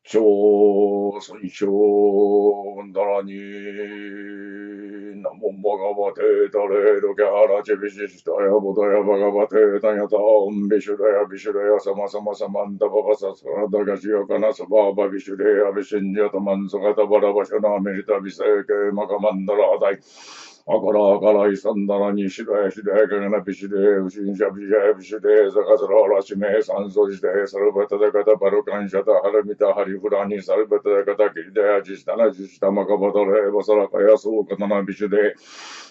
超尊称ならに、ナモバガバテタレドキャラチビシシタヤボタヤバガバテタヤタオンビシュレヤビシュレヤサマサマサマンタババササラダガシヤカナサババビシュレヤビシンジャタマンソガタバラバシャナメリタビセケマカマンダラハダイアカラアカライサンダラニシュレシュレカガナビシュレウシンシャビシャビシュレザカサララシメサンソジテサルバタダカタバルカンシャタハラミタハリフラニサルバタダカタキリデアジスタナジスタマカバタレバサラカヤソウカタナビシュレ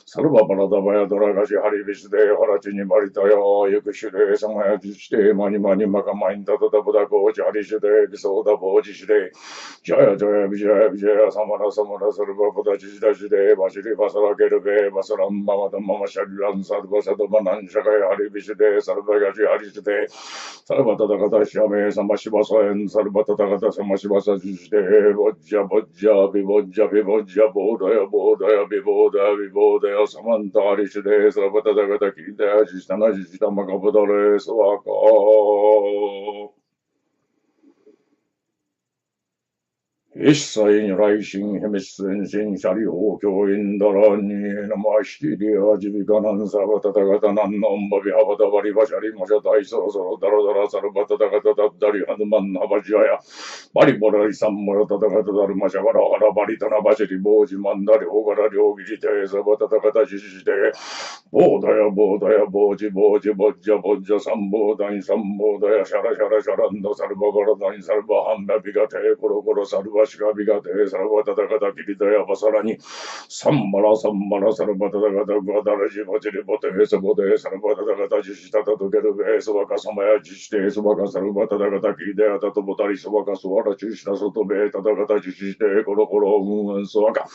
サルババラダバヤドラガシハリビシュレハラチニバリタヨユクシュレサマヤジシテマニマニマカマインタタタブダコチハリシュレビソーダボジシュレジャヤジャヤビジャヤビジャヤサマラサマラサルババダジシダシレバシリバサラケルベバサランママダママシャリランサルバサドバナンシャカヤハリビシュレサルバガジハリシュレサルバタタカタシャメサマシバサエンサルバタタカタサマシバサジシレボッジャボッジャビボッジャビボッジャボーダヤボーダヤビボーダヤビボーダヤサマンタハリシュレサルバタタカタキリダヤジシタナジシタマカブダレスワカ一切如来神秘密先神シャリ法教員だらになましきりあじびかなんさばたたかたなんのんばびはばたばりばしゃりもしゃたいそろそろだらだらさるばたたかたたったりはぬまんなばしあやバリボラリさんもらたたかただるましゃがらはらばりたなばしりぼうじまんだりほがらりょうぎりてさばたたかたししてぼうだやぼうだやぼうじぼうじぼっじゃぼっじゃさんぼうだいさんぼうだやしゃらしゃらしゃらんださるばからだいさるばはんばびがてころころさるばしがびがてさるばたたかたきりだやばさらにさんばらさんばらさるばたたかたぐわだらじぼちりぼてへさぼてさるばたたかたじしたたとけるべそばかさまやじしてそばかさるばたたかたきりだやたとぼたりそばかそわらちしたそとべたたかたじしてころころうんそばか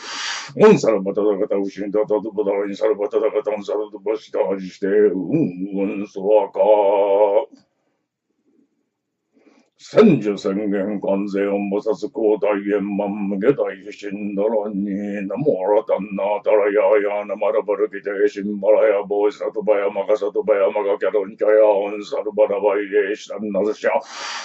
うんさるばたたかたうしんたたとぼたらにさるばたたかたんさるとぼしたじしてそばか千手宣言関税音菩薩光大円満無下大神だらになもらたんなたらややなまらばるきてしんばらやぼうさとばやまかさとばやまかきゃろんきゃやおんさるばらばいれしたんなずしゃ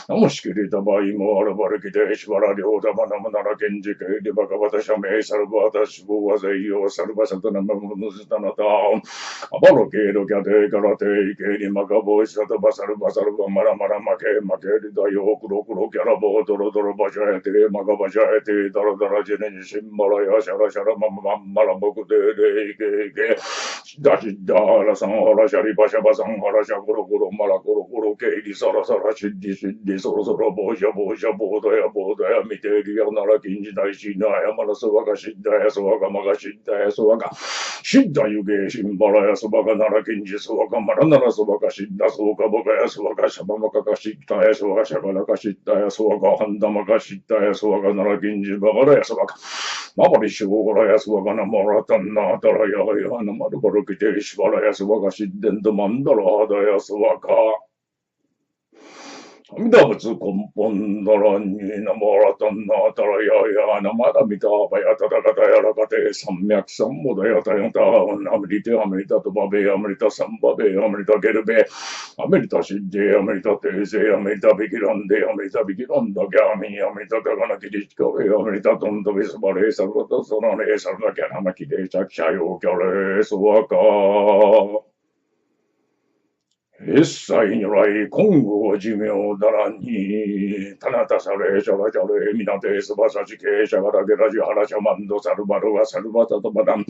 なもしきりたばいもあらばるきてしばらりょうだまなむならけんじけりばかばたしゃめいさるばたしぼうわぜいよさるばさとなまむぬずたなたあばろけいろきゃてからていけりまかぼうさとばさるばまらまらまけまけりだよくろくろキャラボードロドロバジャエテマガバジャエテダラダラジェネニシンマラヤシャラシャラマママラボクデレイケイケシダシダハラサンハラシャリバシャバサンハラシャコロコロマラコロコロケイリサラサラシッディシッディソロソロボージャボージャボーダヤボーダヤミテリアナラキンジナイシナヤマラソワカシッダヤソワカマガシッダヤソワカシッダユゲシンバラヤソワカナラキンジソワカマラナラソワカシッダソワカボカヤソワカシャバマカカシッダヤソワカシャバラカシッダヤソワカハンダマカシッダヤソワカナラキンジバガラヤソワカマバリシュゴラヤソワカナマラタンナタラヤヤナマルバルキテシバラヤソワカシッデンドマンダラハダヤソワカ阿弥陀仏根本だらになまらたんなたらややなまだみたばやたたかたやらかて三脈三もだやたやたアメリテアメリタとばべアメリタ三ばべアメリタゲルベアメリタシッデアメリタテーセアメリタビキランデアメリタビキランダギャーミアメリタカガナキリチカレアメリタトンドビスバレーサルバタソナレーサルナキャナマキデチャキシャヨキャレーソワカ一切如来今後寿命だらに、たなたされ、しゃらしゃれ、みなてすばさちけ、しゃがらげらじはらしゃまんどさるばるはさるばたとばだん。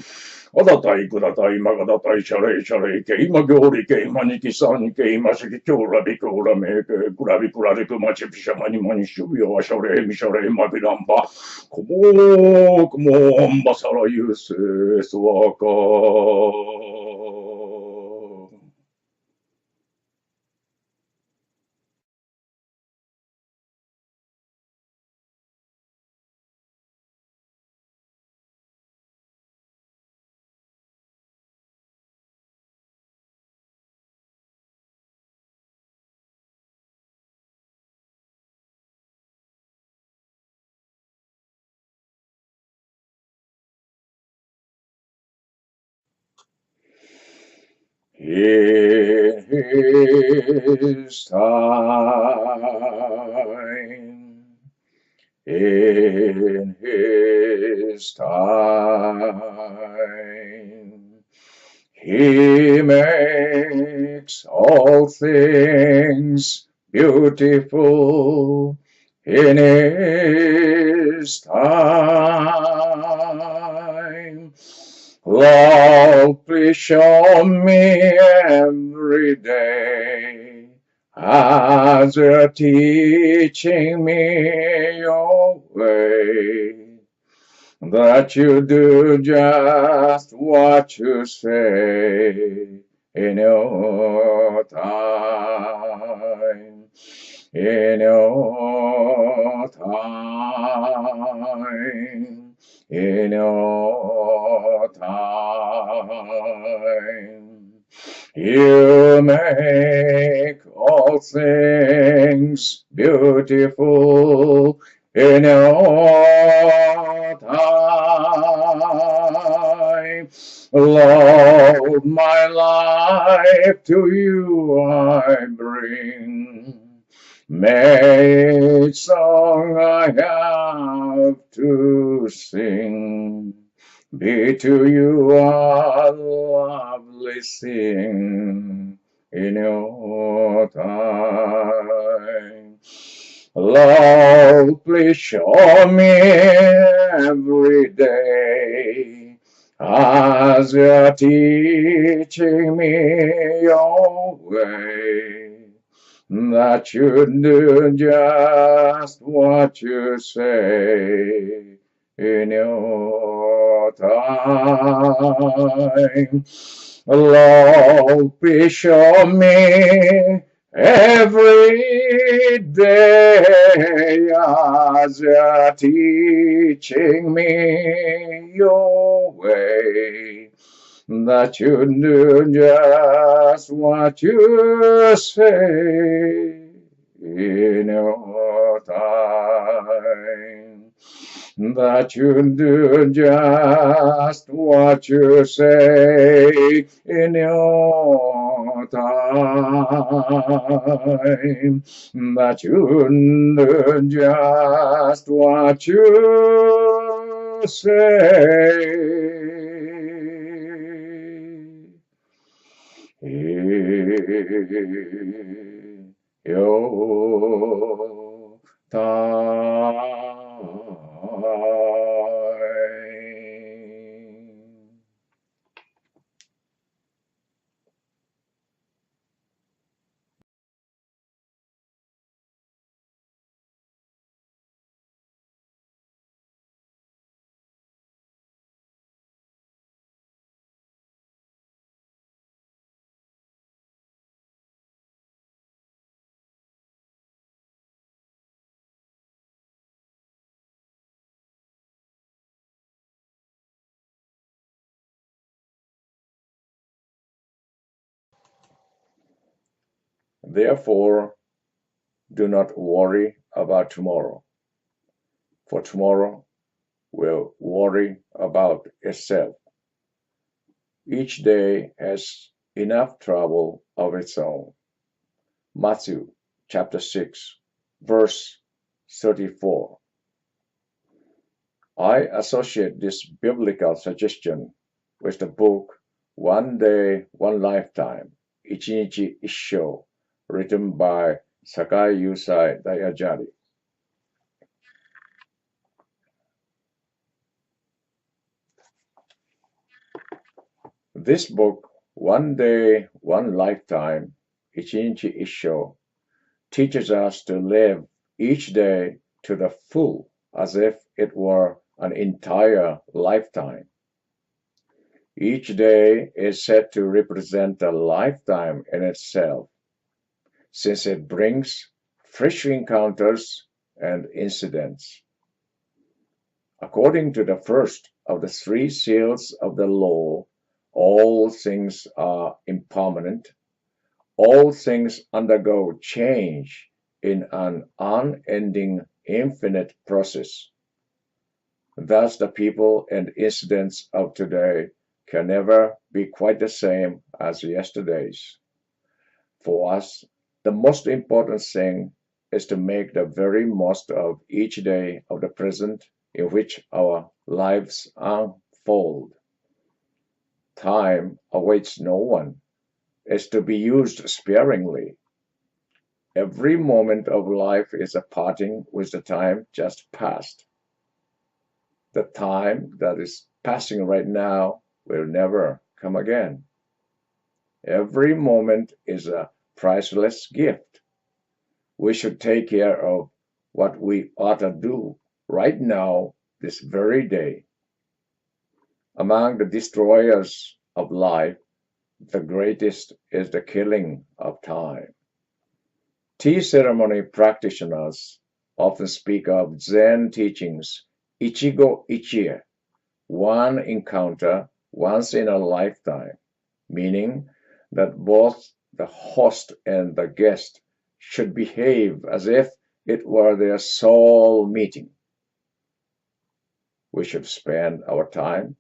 あだたいくだたいまがだたいしゃれしゃれ、けいまぎょうりけいまにきさんけいましききょうらびきょうらめけ、くらびくらりくまちぴしゃまにまにしゅびよはしゃれ、みしゃれ、まびらんば。こもくもんばさらゆせ、すわか。his time. In his time, he makes all things beautiful. In his time, Lord, please show me every day as you're teaching me your way, that you do just what you say in your time, in your time, in your time. You make all things beautiful in your time. Lord, my life to you I bring. May song I have to sing be to you a lovely thing in your time. Lord, please show me every day as you're teaching me your way, that you do just what you say in your time. Lord, please show me every day as you're teaching me your way, that you do just what you say in your time, that you do just what you say in your time, that you do just what you say in your time. Therefore, do not worry about tomorrow, for tomorrow will worry about itself. Each day has enough trouble of its own. Matthew chapter 6, verse 34. I associate this biblical suggestion with the book One Day, One Lifetime, 一日一生, written by Sakai Yusai Dai Ajari. This book, One Day, One Lifetime, 一日一生, teaches us to live each day to the full as if it were an entire lifetime. Each day is said to represent a lifetime in itself, since it brings fresh encounters and incidents. According to the first of the three seals of the law, all things are impermanent. All things undergo change in an unending, infinite process. Thus, the people and incidents of today can never be quite the same as yesterday's. For us, the most important thing is to make the very most of each day of the present in which our lives unfold. Time awaits no one, is to be used sparingly. Every moment of life is a parting with the time just passed. The time that is passing right now will never come again. Every moment is a priceless gift. We should take care of what we ought to do right now, this very day. Among the destroyers of life, the greatest is the killing of time. Tea ceremony practitioners often speak of Zen teachings, ichigo ichie, one encounter once in a lifetime, meaning that both the host and the guest should behave as if it were their soul meeting. We should spend our time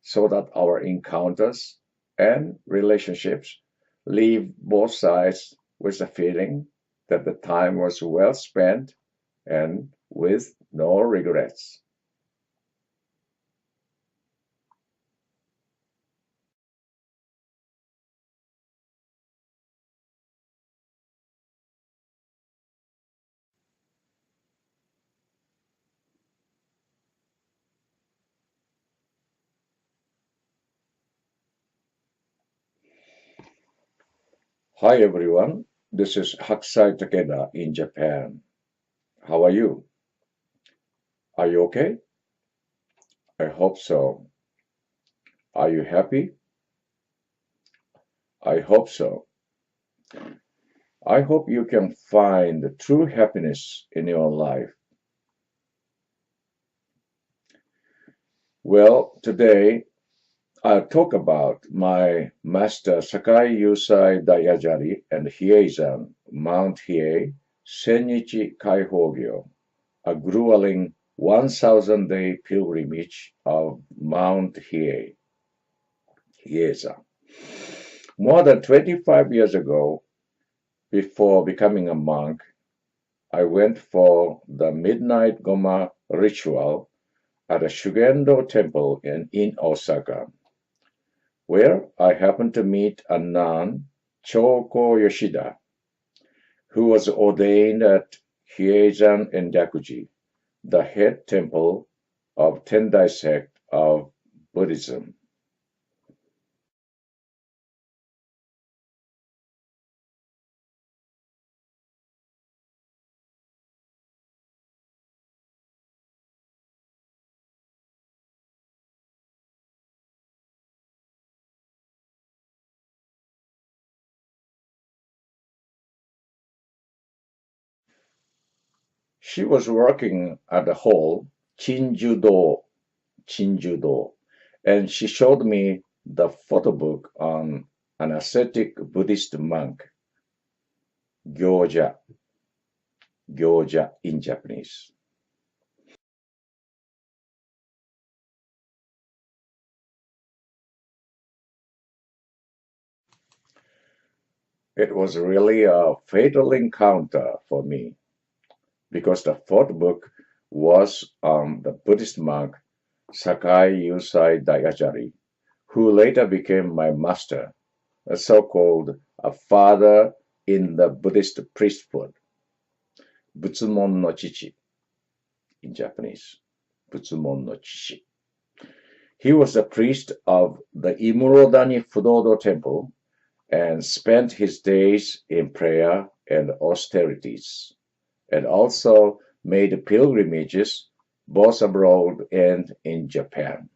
so that our encounters and relationships leave both sides with the feeling that the time was well spent and with no regrets. Hi everyone, this is Hakusai Takeda in Japan. How are you? Are you okay? I hope so. Are you happy? I hope so. I hope you can find the true happiness in your life. Well, today I'll talk about my master Sakai Yusai Dai Ajari and Hieizan Mount Hiei Sennichi Kaihogyo, a grueling 1,000-day pilgrimage of Mount Hiei. Hieizan. More than 25 years ago, before becoming a monk, I went for the midnight Goma ritual at a Shugendo temple in Osaka, where I happened to meet a nun, Choko Yoshida, who was ordained at Hieizan Endakuji, the head temple of Tendai sect of Buddhism. She was working at the hall Chinjudo, and she showed me the photo book on an ascetic Buddhist monk, Gyoja in Japanese. It was really a fatal encounter for me, because the photo book was on the Buddhist monk Sakai Yusai Dai Ajari, who later became my master, a so-called a father in the Buddhist priesthood, Butsumon no Chichi in Japanese, Butsumon no Chichi. He was a priest of the Imurodani Fudodo temple and spent his days in prayer and austerities, and also made pilgrimages both abroad and in Japan.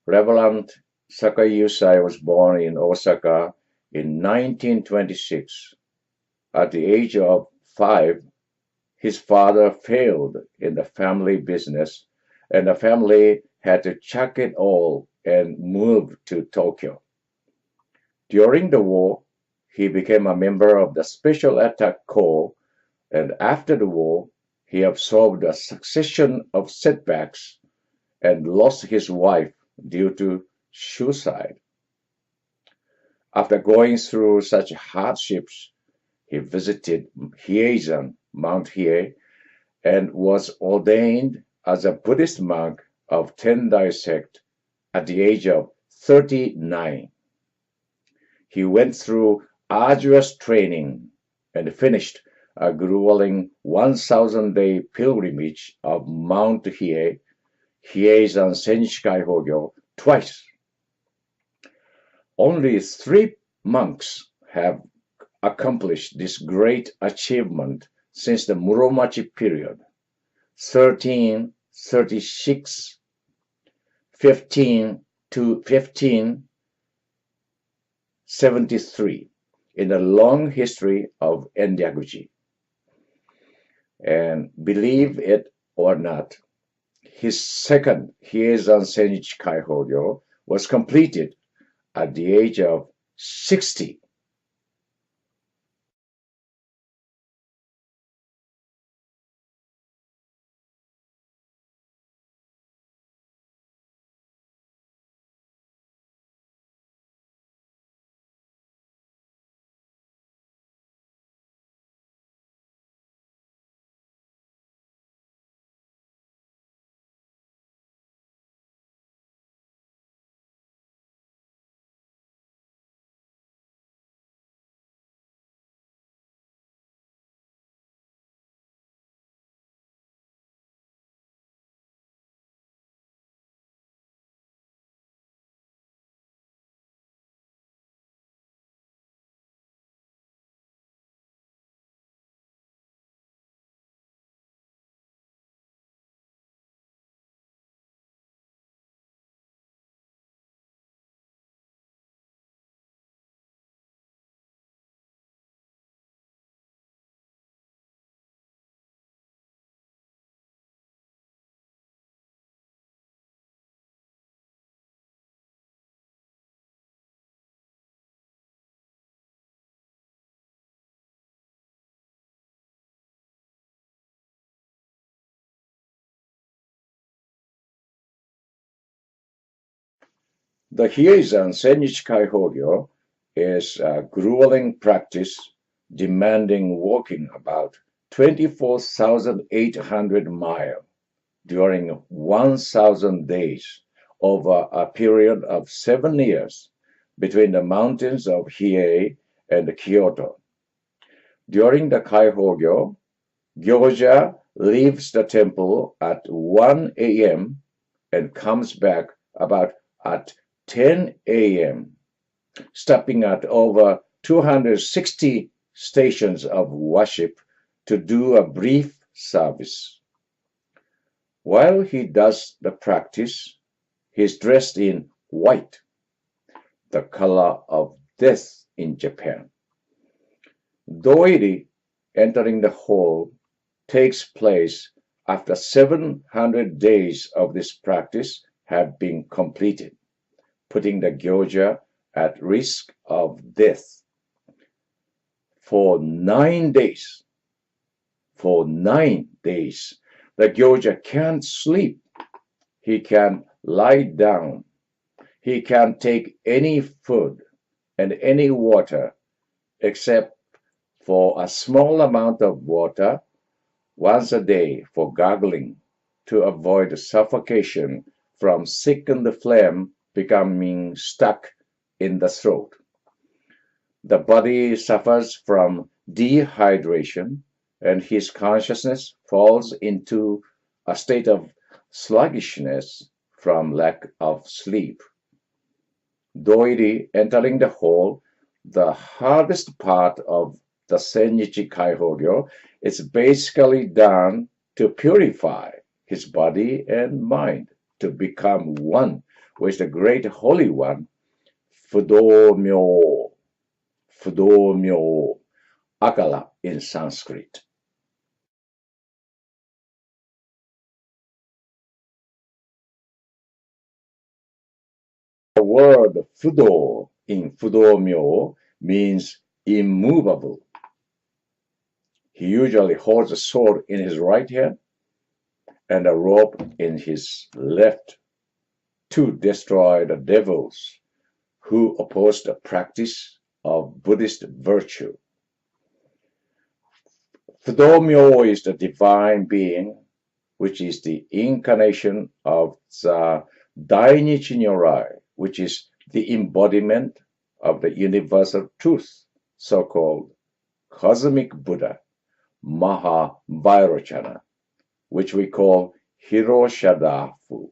Reverend Sakai Yusai was born in Osaka in 1926. At the age of 5, his father failed in the family business, and the family had to chuck it all and move to Tokyo. During the war, he became a member of the Special Attack Corps, and after the war, he absorbed a succession of setbacks and lost his wife due to suicide. After going through such hardships, he visited Hieizan, Mount Hiei, and was ordained as a Buddhist monk of Tendai sect at the age of 39. He went through arduous training and finished a grueling 1,000-day pilgrimage of Mount Hiei, Hieizan Sennichi Kaihogyo, twice. Only 3 monks have accomplished this great achievement since the Muromachi period, 1336, 15 to 1573, in a long history of Endyakuji. And believe it or not, his second Hieizan Sennichi Kaihogyo was completed at the age of 60. The Hieizan Sennichi Kaihogyo is a grueling practice demanding walking about 24,800 miles during 1,000 days over a period of 7 years between the mountains of Hiei and Kyoto. During the Kaihogyo, Gyoja leaves the temple at 1 a.m. and comes back about at 10 a.m., stopping at over 260 stations of worship to do a brief service. While he does the practice, he is dressed in white, the color of death in Japan. Doiri, entering the hall, takes place after 700 days of this practice have been completed, putting the Gyoja at risk of death. For 9 days, the Gyoja can't sleep. He can't lie down. He can't take any food and any water except for a small amount of water once a day for gargling to avoid suffocation from sickened phlegm becoming stuck in the throat. The body suffers from dehydration and his consciousness falls into a state of sluggishness from lack of sleep. Doiri, entering the hall, the hardest part of the Sennichi Kaihogyo, is basically done to purify his body and mind to become one with the great Holy One, Fudo-myo, Akala in Sanskrit. The word Fudo in Fudo-myo means immovable. He usually holds a sword in his right hand and a rope in his left to destroy the devils who opposed the practice of Buddhist virtue. Fudomyo is the divine being, which is the incarnation of the Dainichi Nyorai, which is the embodiment of the universal truth, so-called cosmic Buddha, Mahavairochana, which we call Hiroshadafu.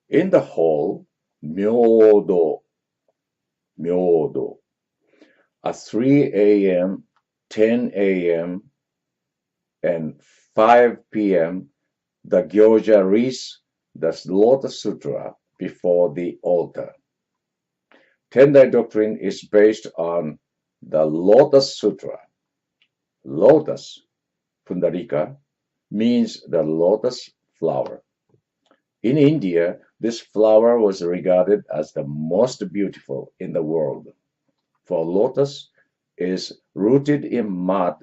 In the hall, Myodo, at 3 a.m., 10 a.m., and 5 p.m., the Gyoja reads the Lotus Sutra before the altar. Tendai doctrine is based on the Lotus Sutra. Lotus, Pundarika, means the lotus flower. In India, this flower was regarded as the most beautiful in the world, for lotus is rooted in mud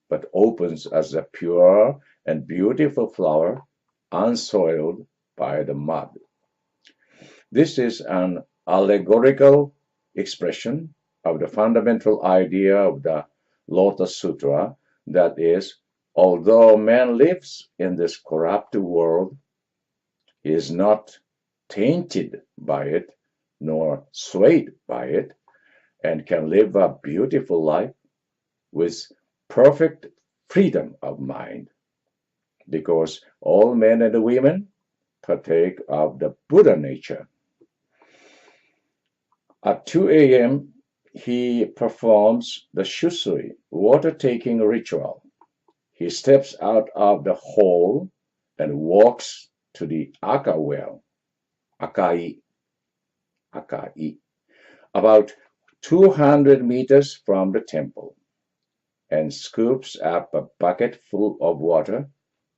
but opens as a pure and beautiful flower unsoiled by the mud. This is an allegorical expression of the fundamental idea of the Lotus Sutra, that is, although man lives in this corrupt world, he is not tainted by it nor swayed by it, and can live a beautiful life with perfect freedom of mind, because all men and women partake of the Buddha nature. At 2 a.m., he performs the shusui, water-taking ritual. He steps out of the hall and walks to the Aka well, Akai, about 200 meters from the temple, and scoops up a bucket full of water,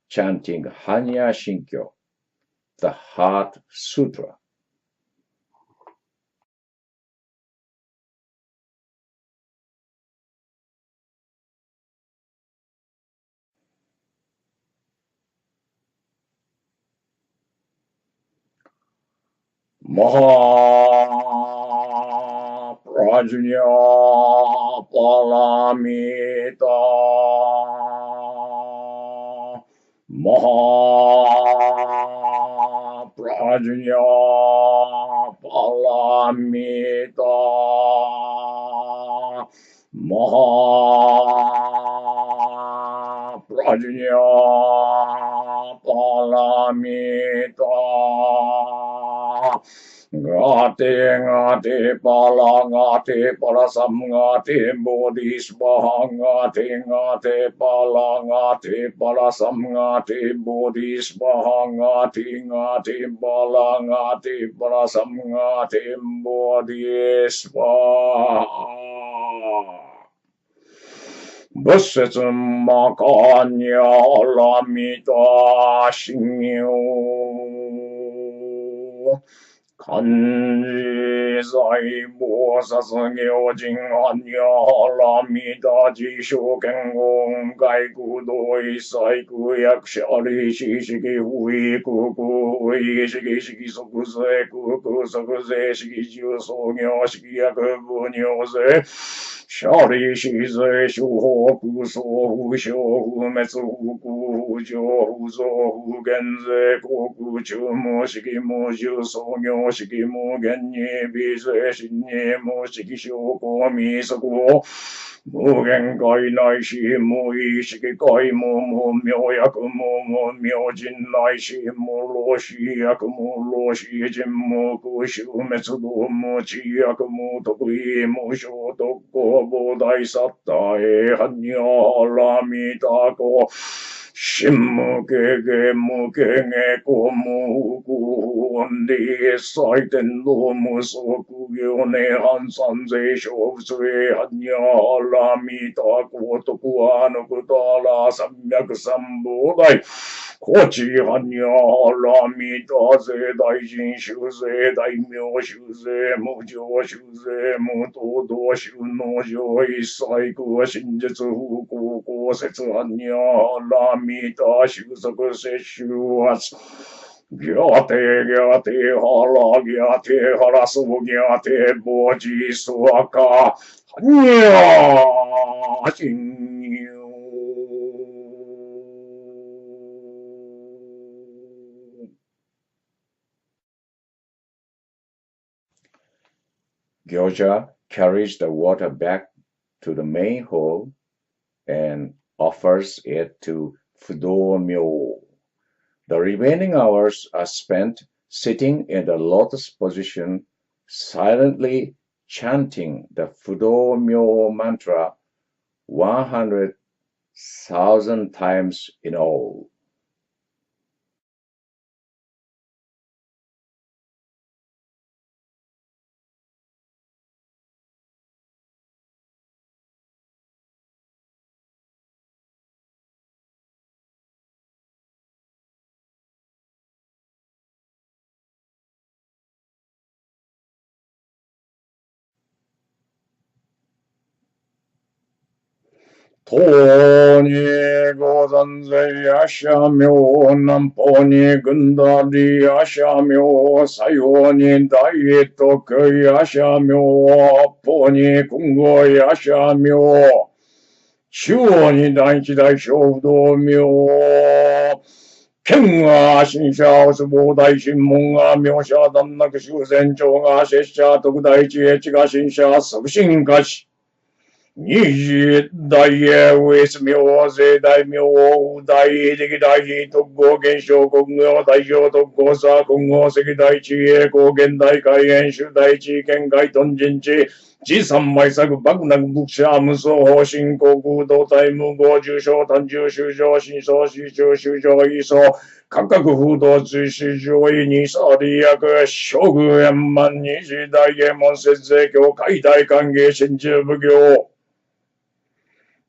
chanting Hanya Shinkyo, the Heart Sutra. Mahaprajna Palamita Mahaprajna Palamita Mahaprajna ジニャパラミタガテガテパラガテパラサムガテボディスバハガテガテパラガテパラサムガテボディスバハガテガテパラガテパラサムガテボディスバハ仏説マカニャラミタシニョ漢字財菩薩行人アニャラミタ自称剣言外空同一切空役者利子式不意空空不意式式即税空空即税式重創業式役不尿税シャリシゼ諸法空想不詳不滅不空不浄不増不減税航空中無式無重創業式無限に微税心に無式証拠未速を無限界内し無意識界無無明薬無無明人内し無老死薬無老死人無空襲滅道無知薬無得意無小特攻膨大サッタエハニャラミタコ神無形芸無形芸公無不利祭天道無足行涅槃三世小仏へハニャラミタコ徳はぬくたら三脈三菩提高知ハニャラミタ税大臣修税大名修税無常修税無東道修能上一切空真実不空公説ハニャラミタ収束摂取圧ギャテギャテハラギャテハラソギャテボジスワカハニャーシンニューGyoja carries the water back to the main hall and offers it to Fudomyo. The remaining hours are spent sitting in the lotus position, silently chanting the Fudomyo mantra 100,000 times in all. To ni gozan zei asha myo, nampo ni gundari asha myo, sayo ni dai tokai asha myo, po ni kungo asha myo, chuo ni danchi dai shoudo myo, ken ga shinsha osubo dai shinmon ga myosha dannak shuzen chou ga shesha tokudai chiye ga shinsha sabshin gashi. 二大へウエス明税大名大的大特攻現象国語大乗特攻差国語石大地栄光現代海縁主大地県外頓人地地三枚作爆難仏者無双方針国道体無合重症単重修正新相市中修正異相各々風土追試上位にさり役諸宮円満二次大英門節税教解体歓迎新中奉行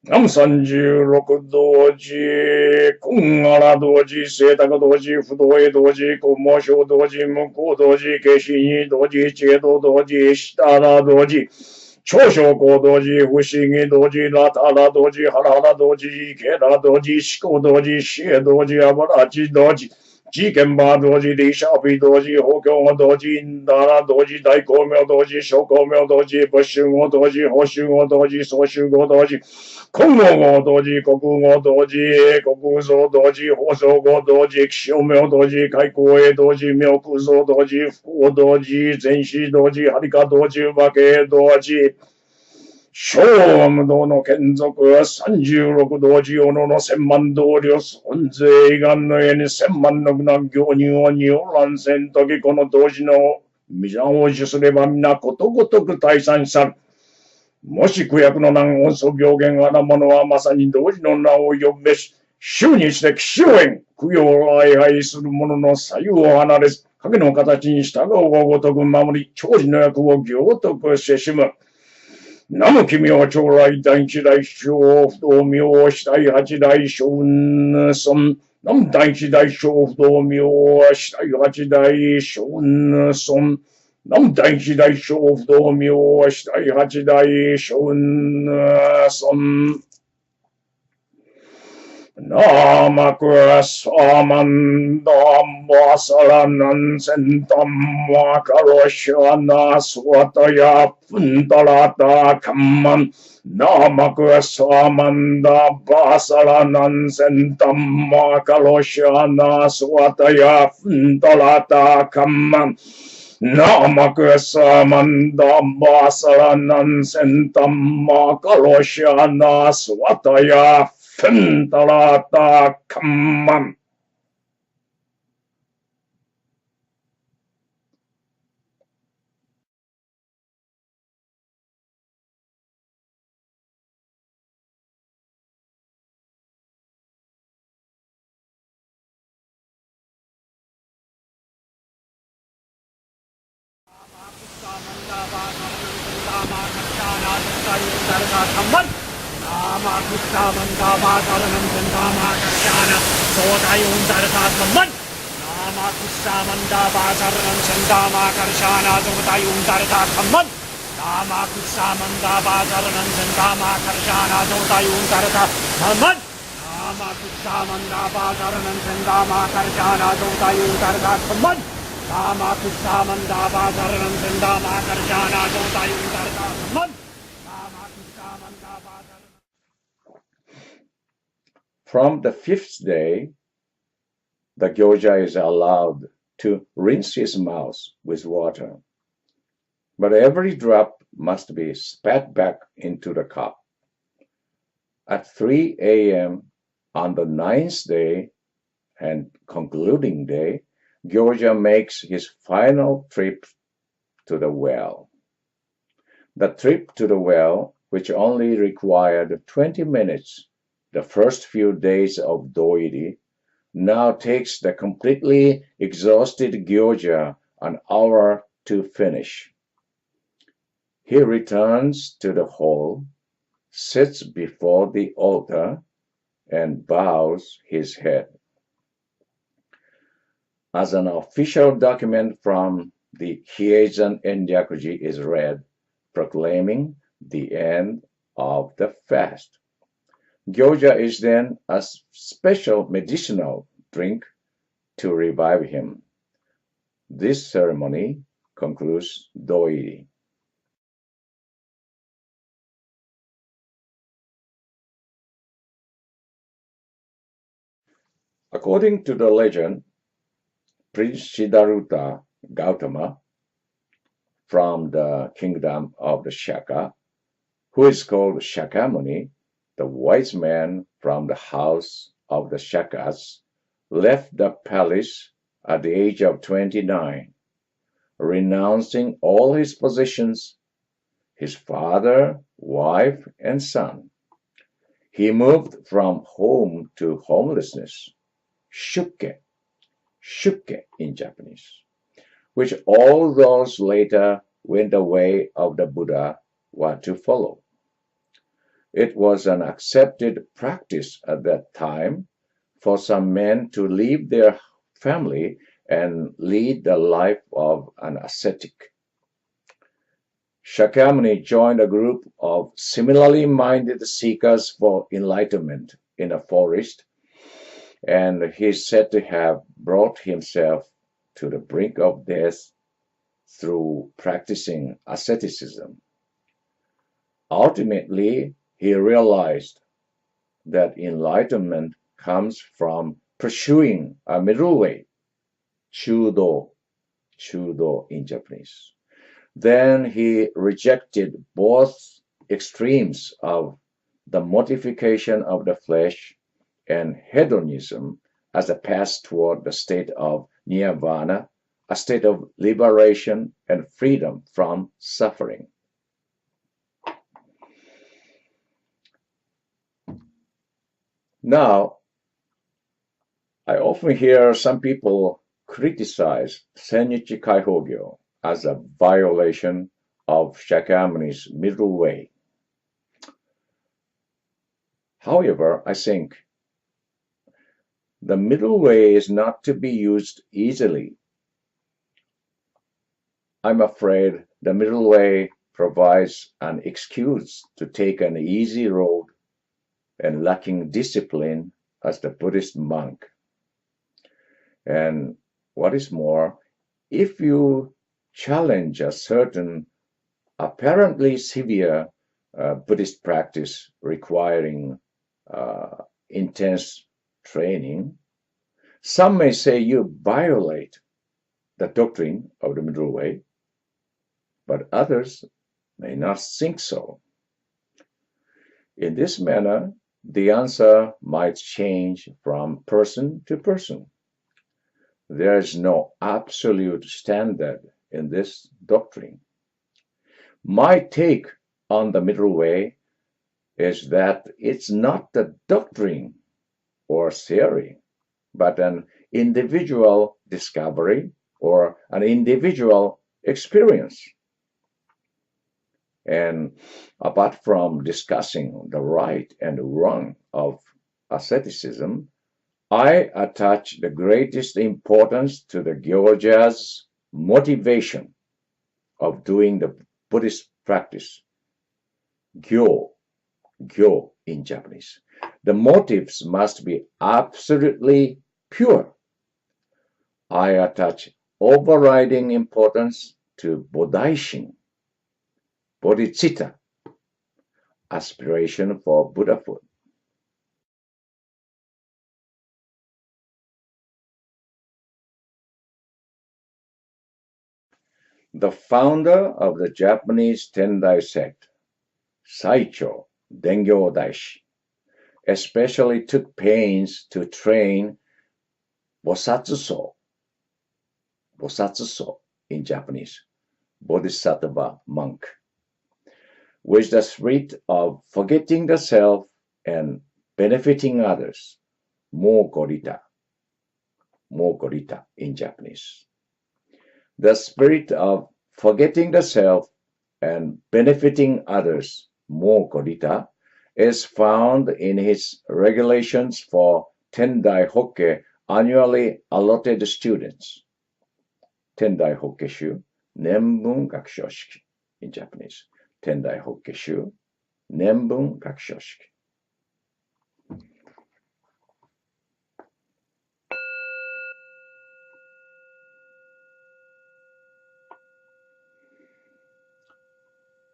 南36同時、金原同時、清高同時、不動へ同時、公文書同時、無効同時、慶心に同時、知恵道同時、下原同時、長小公同時、不思議同時、ラタラ同時、ハラハラ同時、ケラ同時、思考同時、シエ同時、アバラチ同時、事件場同時、リシャピ同時、法教語同時、インダラ同時、大公明同時、小公明同時、仏集合同時、法集合同時、総集合同時、金剛語同時、国語同時、国像同時、放送語同時、気象明同時、開口へ同時、妙空像同時、不幸同時、全死同時、ハリカ同時、馬形同時、小無道の眷属36道寺用の千万道領尊税以願の絵に千万の具行人を二王乱戦時この同時の皆を受すれば皆ことごとく退散さる。もし苦役の難音素病原あらものはまさに同時の名を呼ぶべし。週にして気象縁、供養を礼拝する者の左右を離れず、影の形に従うがごとく守り、長寿の役を行徳せしむ。南無奇妙長来第一代小不動明四第八代小雲尊。南無第一代小不動明四第八代小雲尊。南無第一代小不動明四第八代小雲尊。ナマクサマンダマサラナンセンタマカロシャナスワタヤプンタラタカンマンナマクサマンダバサラナンセンタマカロシャナスワタヤプンタラタカンマンナマクサマンダバサラナンセンタマカロシャナスワタヤ分たらたかんまん。Nama Kushamanda Bhasaranam Sandama Karshana Sotayum Dartathaman Nama Kushamanda Bhasaranam Sandama Karshana Sotayum Dartathaman Nama Kushamanda Bhasaranam Sandama Karshana Sotayum Dartathaman Nama Kushamanda Bhasaranam Sandama Karshana Sotayum Dartathaman Nama Kushamanda Bhasaranam Sandama Karshana Sotayum Dartathaman From the fifth day, the gyoja is allowed to rinse his mouth with water, but every drop must be spat back into the cup. At 3 a.m. on the ninth day and concluding day, gyoja makes his final trip to the well. The trip to the well, which only required 20 minutes, the first few days of Doiri, now takes the completely exhausted gyoja an hour to finish. He returns to the hall, sits before the altar, and bows his head. As an official document from the Hieizan Sennichi is read, proclaiming the end of the fast. Gyoja is then a special medicinal drink to revive him. This ceremony concludes Doiri. According to the legend, Prince Siddhartha Gautama from the kingdom of the Shaka, who is called Shakyamuni, the wise man from the house of the Shakas, left the palace at the age of 29, renouncing all his possessions, his father, wife, and son. He moved from home to homelessness, shukke in Japanese, which all those later went the way of the Buddha were to follow. It was an accepted practice at that time for some men to leave their family and lead the life of an ascetic. Shakyamuni joined a group of similarly minded seekers for enlightenment in a forest, and he is said to have brought himself to the brink of death through practicing asceticism. Ultimately, he realized that enlightenment comes from pursuing a middle way, chudo in Japanese. Then he rejected both extremes of the mortification of the flesh and hedonism as a path toward the state of nirvana, a state of liberation and freedom from suffering. Now, I often hear some people criticize Sennichi Kaihogyo as a violation of Shakyamuni's middle way. However, I think the middle way is not to be used easily. I'm afraid the middle way provides an excuse to take an easy road and lacking discipline as the Buddhist monk. And what is more, if you challenge a certain apparently severe Buddhist practice requiring intense training, some may say you violate the doctrine of the middle way, but others may not think so. In this manner, the answer might change from person to person. There is no absolute standard in this doctrine. My take on the middle way is that it's not the doctrine or theory, but an individual discovery or an individual experience. And apart from discussing the right and wrong of asceticism, I attach the greatest importance to the Gyoja's motivation of doing the Buddhist practice. Gyo in Japanese. The motives must be absolutely pure. I attach overriding importance to Bodhaishin, bodhicitta, aspiration for Buddhahood. The founder of the Japanese Tendai sect, Saicho Dengyo Daishi, especially took pains to train Bosatsuso in Japanese, Bodhisattva monk, with the spirit of forgetting the self and benefiting others, Mogorita in Japanese. The spirit of forgetting the self and benefiting others, Mogorita, is found in his regulations for Tendai Hokke annually allotted students. Tendai Hokkeshu, Nenbun Gakushoshiki in Japanese. Tendai Hokkeshu, Nenbun Gakushoshiki.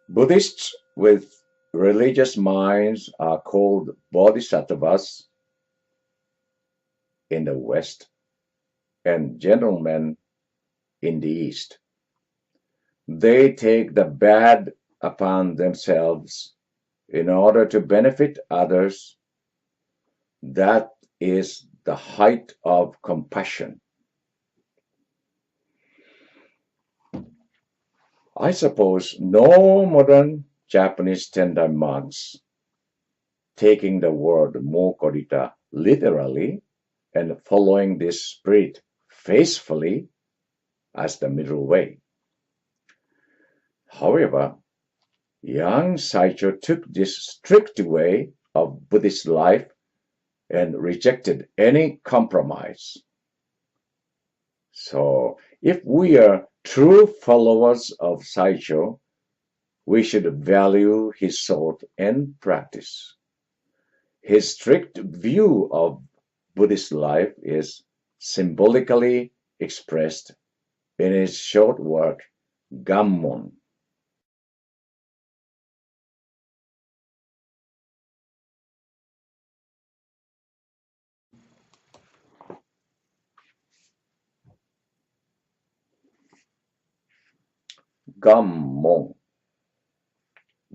Buddhists with religious minds are called bodhisattvas in the West and gentlemen in the East. They take the bad upon themselves in order to benefit others. That is the height of compassion. I suppose no modern Japanese Tendai monks, taking the word Mogorita literally and following this spirit faithfully as the middle way. However, young Saicho took this strict way of Buddhist life and rejected any compromise. So, if we are true followers of Saicho, we should value his thought and practice. His strict view of Buddhist life is symbolically expressed in his short work, Gammon.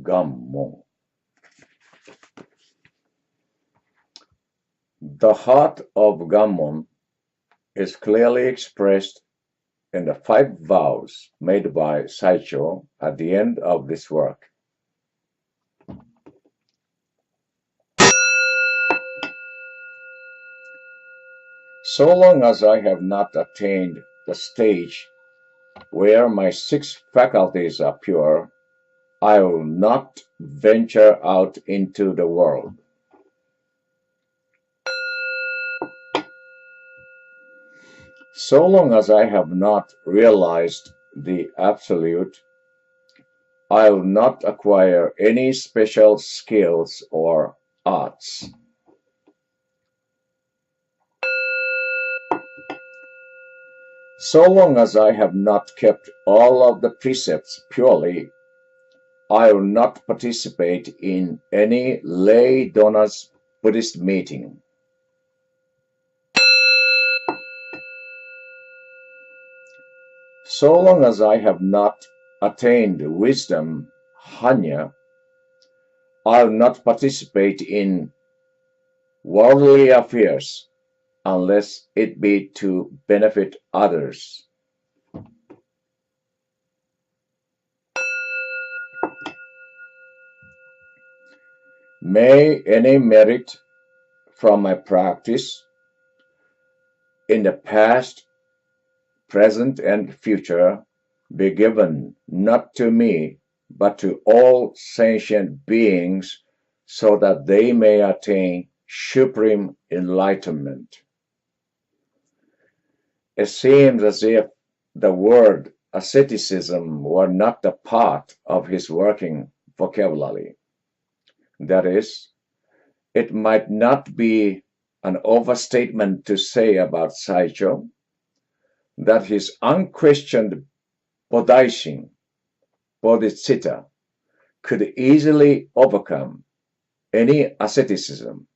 Gammon. The heart of Gammon is clearly expressed in the 5 vows made by Saicho at the end of this work. So long as I have not attained the stage where my 6 faculties are pure, I will not venture out into the world. So long as I have not realized the Absolute, I will not acquire any special skills or arts. So long as I have not kept all of the precepts purely, I will not participate in any lay donors Buddhist meeting. So long as I have not attained wisdom, Hanya, I will not participate in worldly affairs unless it be to benefit others. May any merit from my practice in the past, present, and future be given not to me, but to all sentient beings, so that they may attain supreme enlightenment. It seems as if the word asceticism were not a part of his working vocabulary. That is, it might not be an overstatement to say about Saicho that his unquestioned Bodhishin, Bodhicitta, could easily overcome any asceticism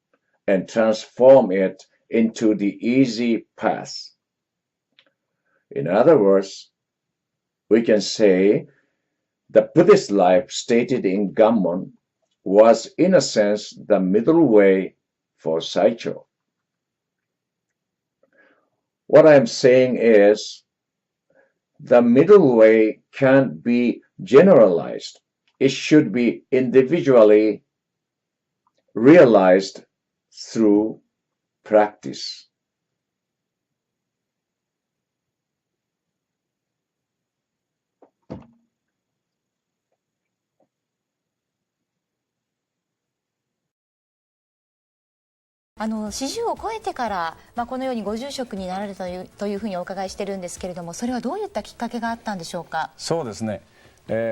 and transform it into the easy path. In other words, we can say the Buddhist life stated in Gammon was, in a sense, the middle way for Saicho. What I'm saying is, the middle way can't be generalized. It should be individually realized through practice. 40を超えてから、このようにご住職になられたというふうにお伺いしてるんですけれども、それはどういったきっかけがあったんでしょうか。そうですね、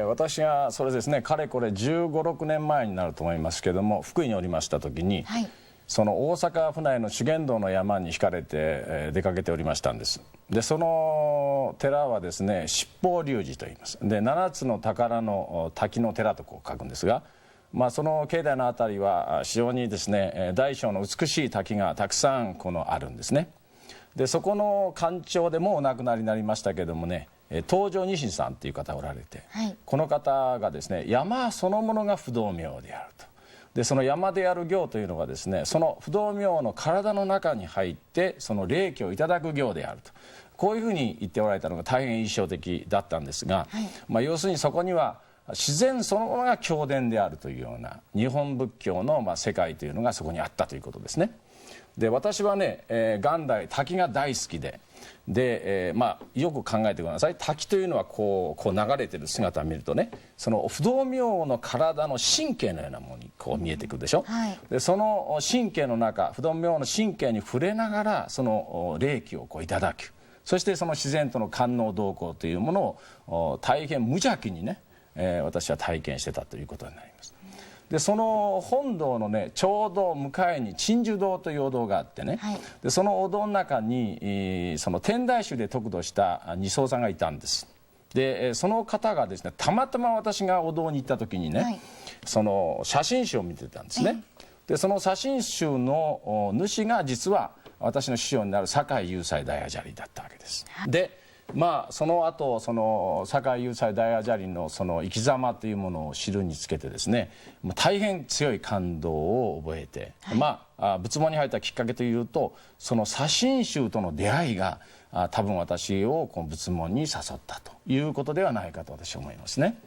私がそれですね、かれこれ15、16年前になると思いますけども、福井におりました時に、はい、その大阪府内の修験道の山に惹かれて、出かけておりましたんです。でその寺はですね、七宝龍寺と言います。で7つの宝の滝の寺とこう書くんですが、その境内のあたりは非常にですね、大小の美しい滝がたくさんあるんですね。でそこの館長でもうお亡くなりになりましたけどもね、東條西さんという方おられて、はい、この方がですね、山そのものが不動明であると。でその山である行というのがですね、その不動明の体の中に入ってその霊気をいただく行であると、こういうふうに言っておられたのが大変印象的だったんですが、はい、要するにそこには自然そのものが経典であるというような日本仏教の世界というのがそこにあったということですね。で私はね、元来滝が大好きで、よく考えてください。滝というのはこう流れてる姿を見るとね、その不動明の体の神経のようなものにこう見えてくるでしょ、はい、でその神経の中、不動明の神経に触れながらその霊気をいただく、そしてその自然との官能動向というものを大変無邪気にね、私は体験してたということになります。でその本堂のね、ちょうど向かいに鎮守堂というお堂があってね、はい、でそのお堂の中にその天台宗で得度した二僧さんがいたんです。でその方がですね、たまたま私がお堂に行った時にね、はい、その写真集を見てたんですね。でその写真集の主が実は私の師匠になる坂井雄斎大阿闍梨だったわけです。でまあその後その堺雄斎大阿闍梨のその生き様というものを知るにつけてですね、大変強い感動を覚えて、まあ仏門に入ったきっかけというと、その左心宗との出会いが多分私をこの仏門に誘ったということではないかと私は思いますね。